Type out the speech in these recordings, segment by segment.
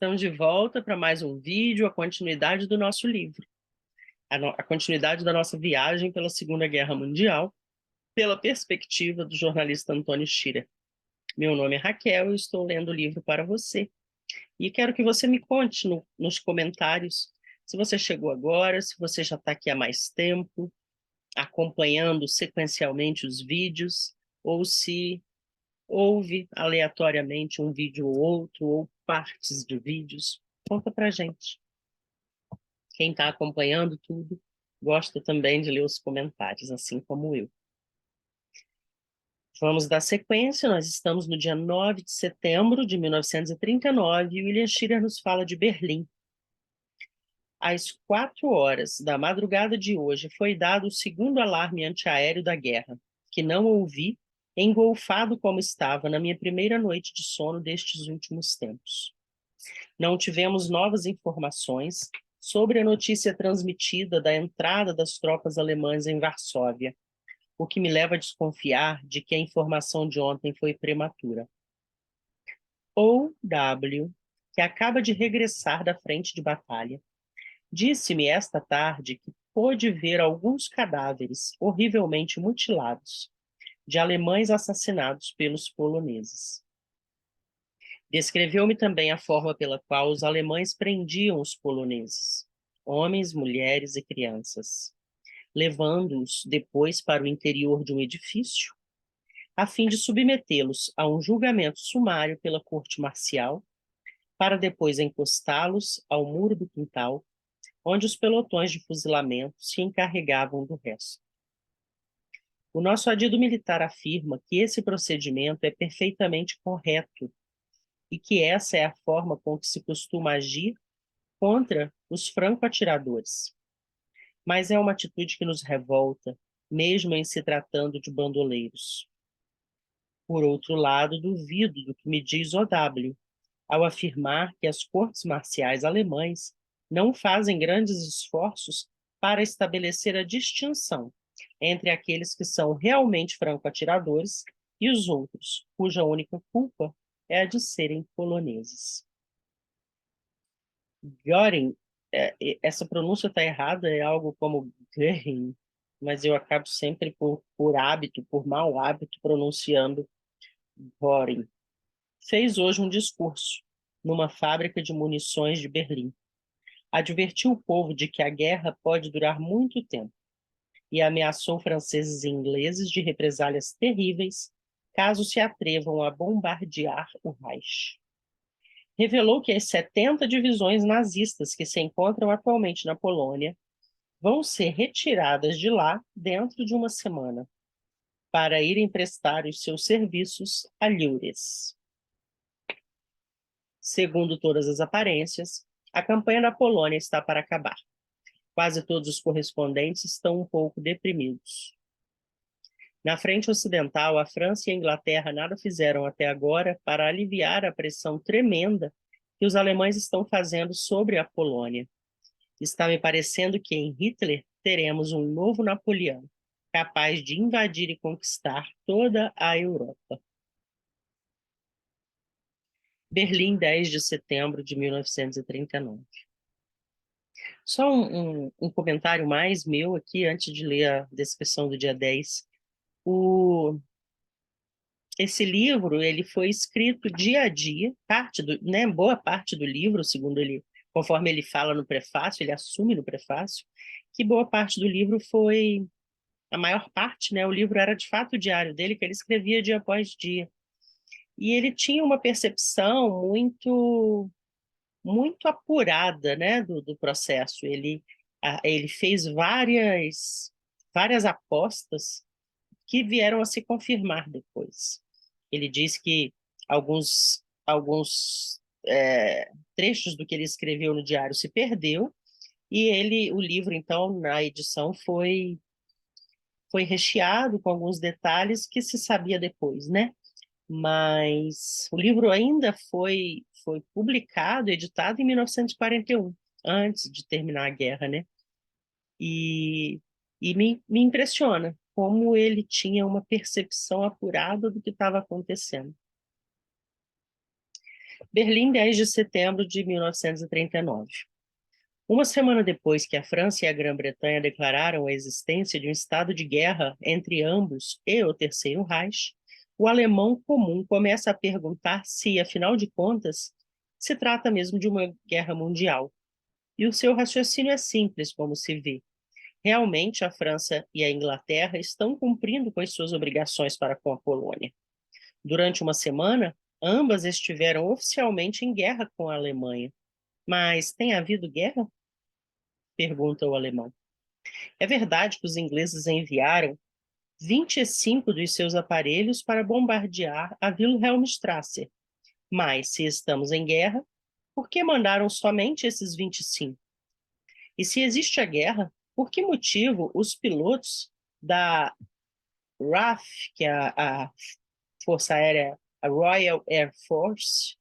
Estamos de volta para mais um vídeo, a continuidade do nosso livro, a continuidade da nossa viagem pela Segunda Guerra Mundial, pela perspectiva do jornalista Antônio Schirer. Meu nome é Raquel e estou lendo o livro para você. E quero que você me conte nos comentários se você chegou agora, se você já está aqui há mais tempo, acompanhando sequencialmente os vídeos, ou se ouve aleatoriamente um vídeo ou outro, ou partes de vídeos. Conta pra gente. Quem está acompanhando tudo, gosta também de ler os comentários, assim como eu. Vamos dar sequência, nós estamos no dia 9 de setembro de 1939 e William Schirer nos fala de Berlim. Às 4 horas da madrugada de hoje foi dado o segundo alarme antiaéreo da guerra, que não ouvi, engolfado como estava na minha primeira noite de sono destes últimos tempos. Não tivemos novas informações sobre a notícia transmitida da entrada das tropas alemãs em Varsóvia, o que me leva a desconfiar de que a informação de ontem foi prematura. O W, que acaba de regressar da frente de batalha, disse-me esta tarde que pôde ver alguns cadáveres horrivelmente mutilados de alemães assassinados pelos poloneses. Descreveu-me também a forma pela qual os alemães prendiam os poloneses, homens, mulheres e crianças, levando-os depois para o interior de um edifício, a fim de submetê-los a um julgamento sumário pela corte marcial, para depois encostá-los ao muro do quintal, onde os pelotões de fuzilamento se encarregavam do resto. O nosso adido militar afirma que esse procedimento é perfeitamente correto e que essa é a forma com que se costuma agir contra os franco-atiradores. Mas é uma atitude que nos revolta, mesmo em se tratando de bandoleiros. Por outro lado, duvido do que me diz O.W., ao afirmar que as cortes marciais alemães não fazem grandes esforços para estabelecer a distinção entre aqueles que são realmente franco-atiradores e os outros, cuja única culpa é a de serem poloneses. Göring, essa pronúncia está errada, é algo como Göring, mas eu acabo sempre por hábito, por mau hábito, pronunciando Göring. Fez hoje um discurso numa fábrica de munições de Berlim. Advertiu o povo de que a guerra pode durar muito tempo e ameaçou franceses e ingleses de represálias terríveis caso se atrevam a bombardear o Reich. Revelou que as 70 divisões nazistas que se encontram atualmente na Polônia vão ser retiradas de lá dentro de uma semana, para irem prestar os seus serviços a Lures. Segundo todas as aparências, a campanha da Polônia está para acabar. Quase todos os correspondentes estão um pouco deprimidos. Na frente ocidental, a França e a Inglaterra nada fizeram até agora para aliviar a pressão tremenda que os alemães estão fazendo sobre a Polônia. Está me parecendo que em Hitler teremos um novo Napoleão, capaz de invadir e conquistar toda a Europa. Berlim, 10 de setembro de 1939. Só um comentário mais meu aqui, antes de ler a descrição do dia 10. Esse livro ele foi escrito dia a dia, boa parte do livro, segundo ele, conforme ele fala no prefácio, ele assume no prefácio, que boa parte do livro foi, a maior parte, o livro era de fato o diário dele, que ele escrevia dia após dia. E ele tinha uma percepção muito apurada, do processo. Ele fez várias apostas que vieram a se confirmar depois. Ele diz que alguns trechos do que ele escreveu no diário se perdeu, e o livro, então, na edição, foi recheado com alguns detalhes que se sabia depois, Mas o livro ainda foi publicado, editado em 1941, antes de terminar a guerra, E, me impressiona como ele tinha uma percepção apurada do que estava acontecendo. Berlim, 10 de setembro de 1939. Uma semana depois que a França e a Grã-Bretanha declararam a existência de um estado de guerra entre ambos e o Terceiro Reich, o alemão comum começa a perguntar se, afinal de contas, se trata mesmo de uma guerra mundial. E o seu raciocínio é simples, como se vê. Realmente, a França e a Inglaterra estão cumprindo com as suas obrigações para com a Polônia. Durante uma semana, ambas estiveram oficialmente em guerra com a Alemanha. Mas tem havido guerra? Pergunta o alemão. É verdade que os ingleses enviaram 25 dos seus aparelhos para bombardear a Wilhelmstrasse. Mas, se estamos em guerra, por que mandaram somente esses 25? E se existe a guerra, por que motivo os pilotos da RAF, que é a Força Aérea, a Royal Air Force,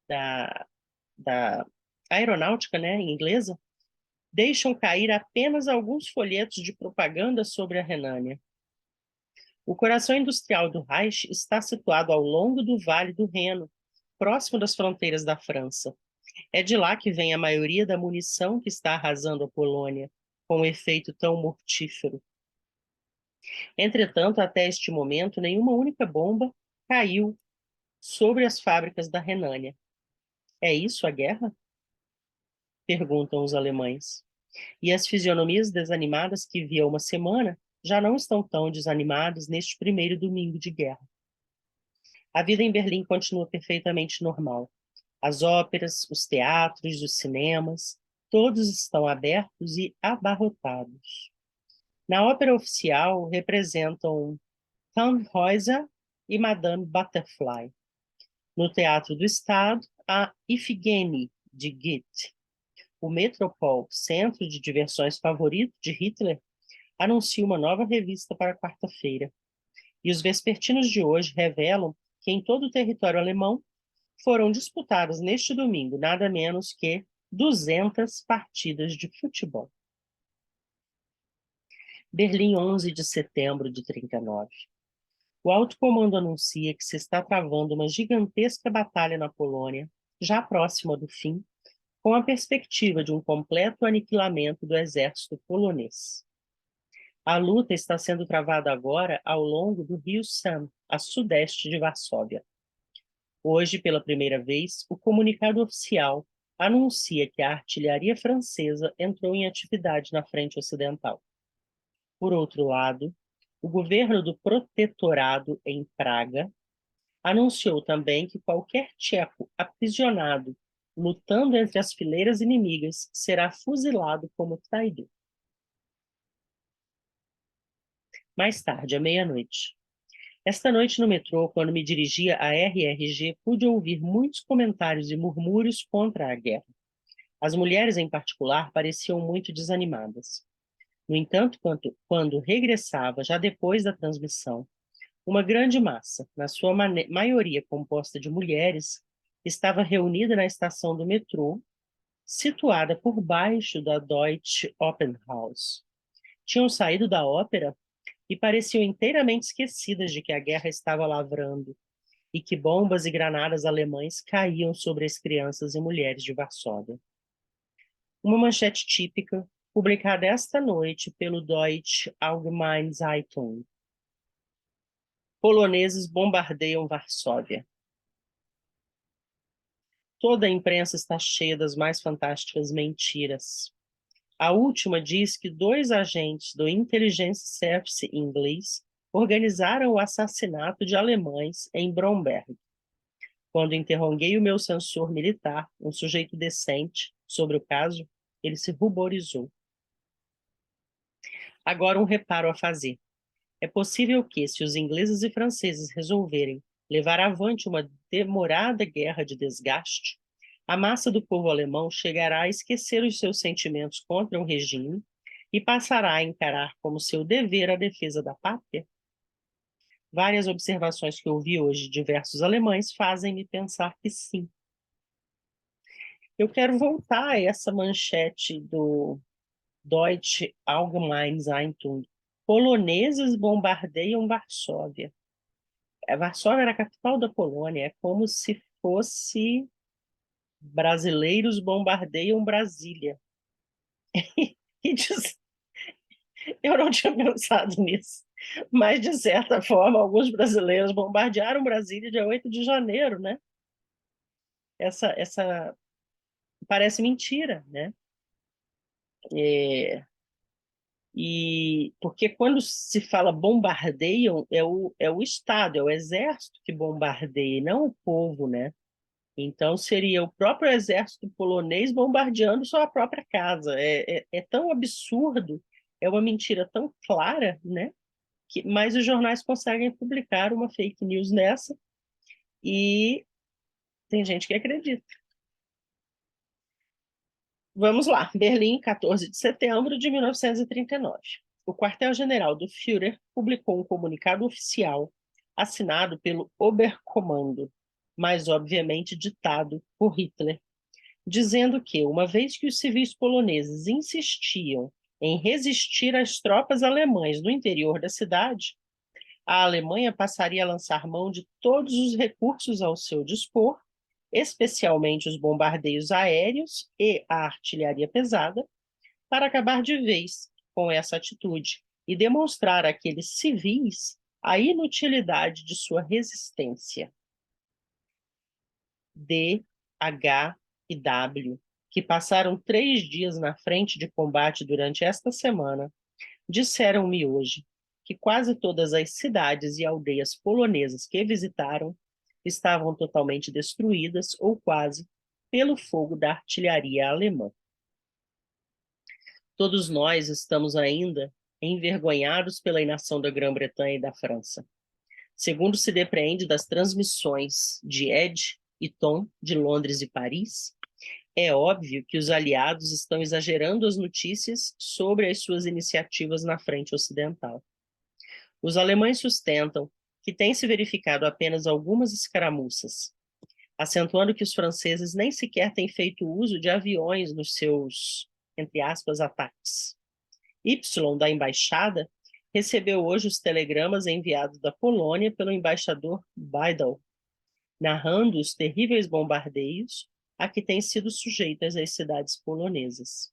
da aeronáutica, né, em inglesa, deixam cair apenas alguns folhetos de propaganda sobre a Renânia? O coração industrial do Reich está situado ao longo do Vale do Reno, próximo das fronteiras da França. É de lá que vem a maioria da munição que está arrasando a Polônia, com um efeito tão mortífero. Entretanto, até este momento, nenhuma única bomba caiu sobre as fábricas da Renânia. É isso a guerra? Perguntam os alemães. E as fisionomias desanimadas que vi há uma semana já não estão tão desanimadas neste primeiro domingo de guerra. A vida em Berlim continua perfeitamente normal. As óperas, os teatros, os cinemas, todos estão abertos e abarrotados. Na ópera oficial, representam Tannhäuser e Madame Butterfly. No Teatro do Estado, a Ifigênie, de Goethe. O Metropol, centro de diversões favorito de Hitler, anuncia uma nova revista para quarta-feira. E os vespertinos de hoje revelam que em todo o território alemão foram disputadas neste domingo nada menos que 200 partidas de futebol. Berlim, 11 de setembro de 39. O alto comando anuncia que se está travando uma gigantesca batalha na Polônia, já próxima do fim, com a perspectiva de um completo aniquilamento do exército polonês. A luta está sendo travada agora ao longo do rio San, a sudeste de Varsóvia. Hoje, pela primeira vez, o comunicado oficial anuncia que a artilharia francesa entrou em atividade na frente ocidental. Por outro lado, o governo do Protetorado em Praga anunciou também que qualquer tcheco aprisionado lutando entre as fileiras inimigas será fuzilado como traidor. Mais tarde, à meia-noite. Esta noite no metrô, quando me dirigia à RRG, pude ouvir muitos comentários e murmúrios contra a guerra. As mulheres, em particular, pareciam muito desanimadas. No entanto, quando regressava, já depois da transmissão, uma grande massa, na sua maioria composta de mulheres, estava reunida na estação do metrô, situada por baixo da Deutsche Opernhaus. Tinham saído da ópera e pareciam inteiramente esquecidas de que a guerra estava lavrando e que bombas e granadas alemães caíam sobre as crianças e mulheres de Varsóvia. Uma manchete típica, publicada esta noite pelo Deutsche Allgemeine Zeitung. Poloneses bombardeiam Varsóvia. Toda a imprensa está cheia das mais fantásticas mentiras. A última diz que 2 agentes do Intelligence Service inglês organizaram o assassinato de alemães em Bromberg. Quando interroguei o meu censor militar, um sujeito decente, sobre o caso, ele se ruborizou. Agora um reparo a fazer. É possível que, se os ingleses e franceses resolverem levar avante uma demorada guerra de desgaste, a massa do povo alemão chegará a esquecer os seus sentimentos contra o regime e passará a encarar como seu dever a defesa da pátria? Várias observações que ouvi hoje de diversos alemães fazem-me pensar que sim. Eu quero voltar a essa manchete do Deutsche Allgemeine Zeitung. Poloneses bombardeiam Varsóvia. Varsóvia era a capital da Polônia, é como se fosse Brasileiros bombardeiam Brasília. E eu não tinha pensado nisso. Mas, de certa forma, alguns brasileiros bombardearam Brasília dia 8 de janeiro, né? Essa parece mentira, né? É, e porque quando se fala bombardeiam, é o Estado, é o exército que bombardeia, não o povo, né? Então seria o próprio exército polonês bombardeando sua própria casa. É tão absurdo, é uma mentira tão clara, né? Mas os jornais conseguem publicar uma fake news nessa e tem gente que acredita. Vamos lá. Berlim, 14 de setembro de 1939. O quartel-general do Führer publicou um comunicado oficial assinado pelo Oberkommando, mas obviamente ditado por Hitler, dizendo que, uma vez que os civis poloneses insistiam em resistir às tropas alemãs no interior da cidade, a Alemanha passaria a lançar mão de todos os recursos ao seu dispor, especialmente os bombardeios aéreos e a artilharia pesada, para acabar de vez com essa atitude e demonstrar àqueles civis a inutilidade de sua resistência. D, H e W, que passaram 3 dias na frente de combate durante esta semana, disseram-me hoje que quase todas as cidades e aldeias polonesas que visitaram estavam totalmente destruídas, ou quase, pelo fogo da artilharia alemã. Todos nós estamos ainda envergonhados pela inação da Grã-Bretanha e da França. Segundo se depreende das transmissões de Ed e Tom, de Londres e Paris, é óbvio que os aliados estão exagerando as notícias sobre as suas iniciativas na frente ocidental. Os alemães sustentam que tem se verificado apenas algumas escaramuças, acentuando que os franceses nem sequer têm feito uso de aviões nos seus, entre aspas, ataques. Y, da embaixada, recebeu hoje os telegramas enviados da Polônia pelo embaixador Weidel, narrando os terríveis bombardeios a que têm sido sujeitas as cidades polonesas.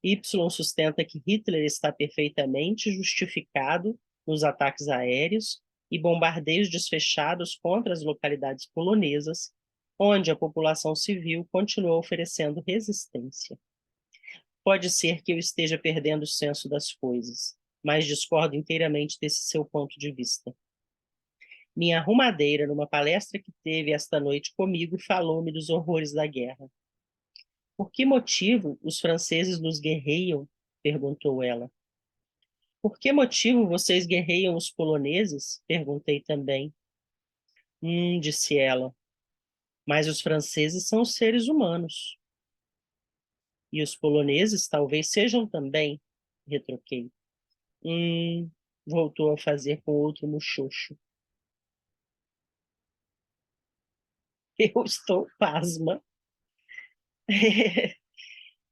Y sustenta que Hitler está perfeitamente justificado nos ataques aéreos e bombardeios desfechados contra as localidades polonesas, onde a população civil continua oferecendo resistência. Pode ser que eu esteja perdendo o senso das coisas, mas discordo inteiramente desse seu ponto de vista. Minha arrumadeira, numa palestra que teve esta noite comigo, falou-me dos horrores da guerra. Por que motivo os franceses nos guerreiam? Perguntou ela. Por que motivo vocês guerreiam os poloneses? Perguntei também. Disse ela. Mas os franceses são seres humanos. E os poloneses talvez sejam também, retruquei. Voltou a fazer com outro muxoxo. Eu estou pasma.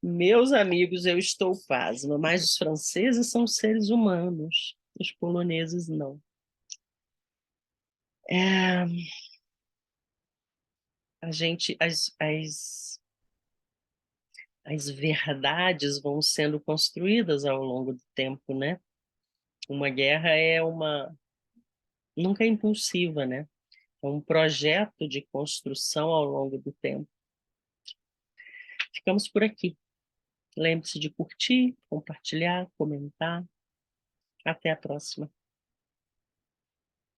Meus amigos, eu estou pasma, mas os franceses são seres humanos, os poloneses não. A gente, as verdades vão sendo construídas ao longo do tempo, né? Uma guerra nunca é impulsiva, né? É um projeto de construção ao longo do tempo. Ficamos por aqui. Lembre-se de curtir, compartilhar, comentar. Até a próxima.